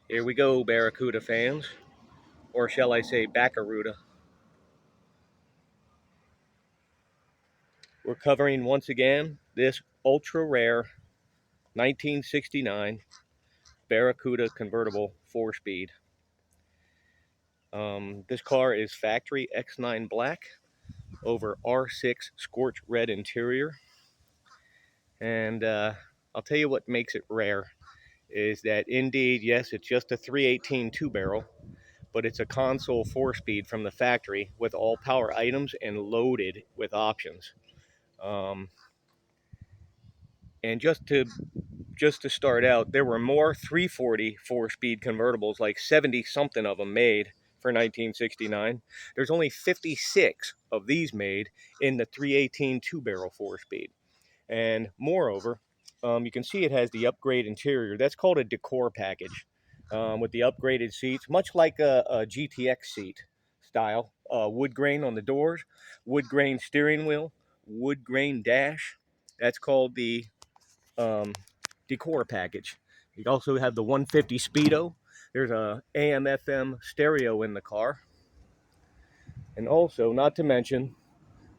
Here we go, Barracuda fans, or shall I say Barracuda. We're covering once again this ultra rare 1969 Barracuda convertible 4-speed. This car is factory X9 black over R6 scorch red interior. And I'll tell you what makes it rare is that indeed, yes, it's just a 318 two-barrel, but it's a console 4-speed from the factory with all power items and loaded with options. And just to start out, there were more 340 4-speed convertibles, like 70 something of them made for 1969. There's only 56 of these made in the 318 two-barrel 4-speed. And moreover, you can see it has the upgrade interior. That's called a decor package, with the upgraded seats, much like a GTX seat style. Wood grain on the doors, wood grain steering wheel, wood grain dash. That's called the decor package. You also have the 150 Speedo. There's a AM/FM stereo in the car. And also, not to mention,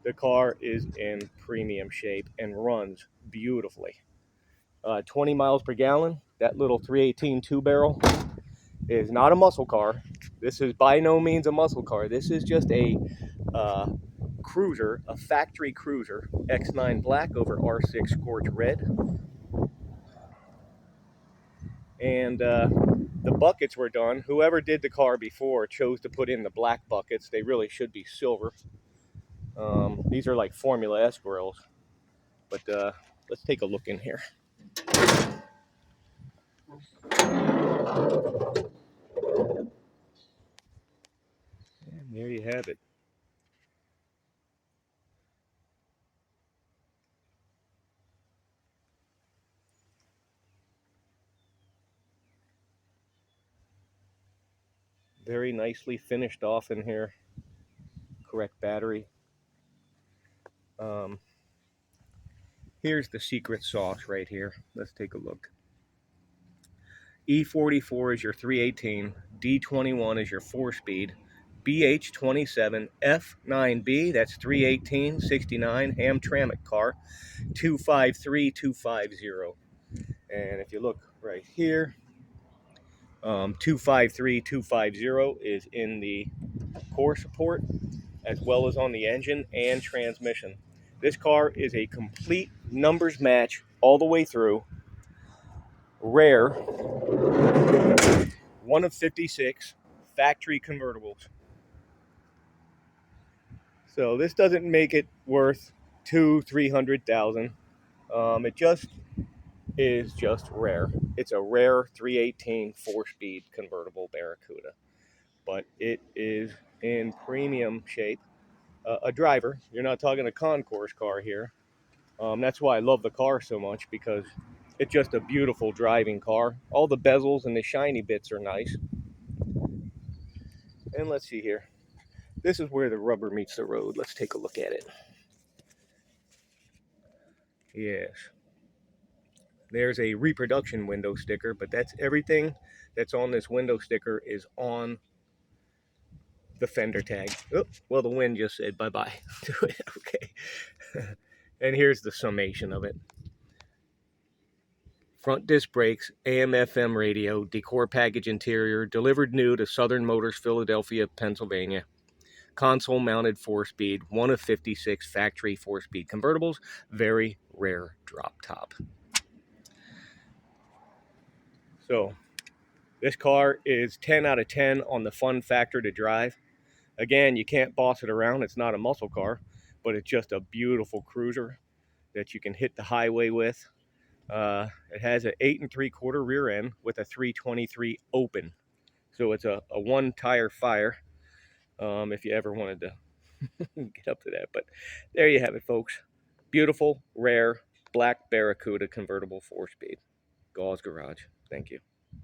the car is in premium shape and runs beautifully. 20 miles per gallon. That little 318 two-barrel is not a muscle car. This is by no means a muscle car. This is just a cruiser, a factory cruiser, X9 black over R6 scorch red. And the buckets were done. Whoever did the car before chose to put in the black buckets. They really should be silver. These are like Formula S grills. But let's take a look in here. And there you have it. Very nicely finished off in here. Correct battery. Here's the secret sauce right here. Let's take a look. E44 is your 318, D21 is your 4-speed, BH27, F9B, that's 318, 69, Hamtramck car, 253250. And if you look right here, 253250 is in the core support as well as on the engine and transmission. This car is a complete numbers match all the way through. Rare, one of 56 factory convertibles. So this doesn't make it worth 200,000-300,000. It just is just rare. It's a rare 318 4-speed convertible Barracuda, but it is in premium shape. A driver, you're not talking a concourse car here. That's why I love the car so much, because it's just a beautiful driving car. All the bezels and the shiny bits are nice. And let's see here. This is where the rubber meets the road. Let's take a look at it. Yes. There's a reproduction window sticker, but that's everything that's on this window sticker is on the fender tag. Oh, well, the wind just said bye-bye to it. Okay. And here's the summation of it. Front disc brakes, AM/FM radio, decor package interior, delivered new to Southern Motors, Philadelphia, Pennsylvania. Console mounted 4-speed, one of 56 factory 4-speed convertibles. Very rare drop top. So this car is 10 out of 10 on the fun factor to drive. Again, you can't boss it around. It's not a muscle car, but it's just a beautiful cruiser that you can hit the highway with. It has an 8 3/4 rear end with a 323 open. So it's a one tire fire, if you ever wanted to get up to that. But there you have it, folks. Beautiful, rare, black Barracuda convertible 4-speed. Gauze Garage. Thank you.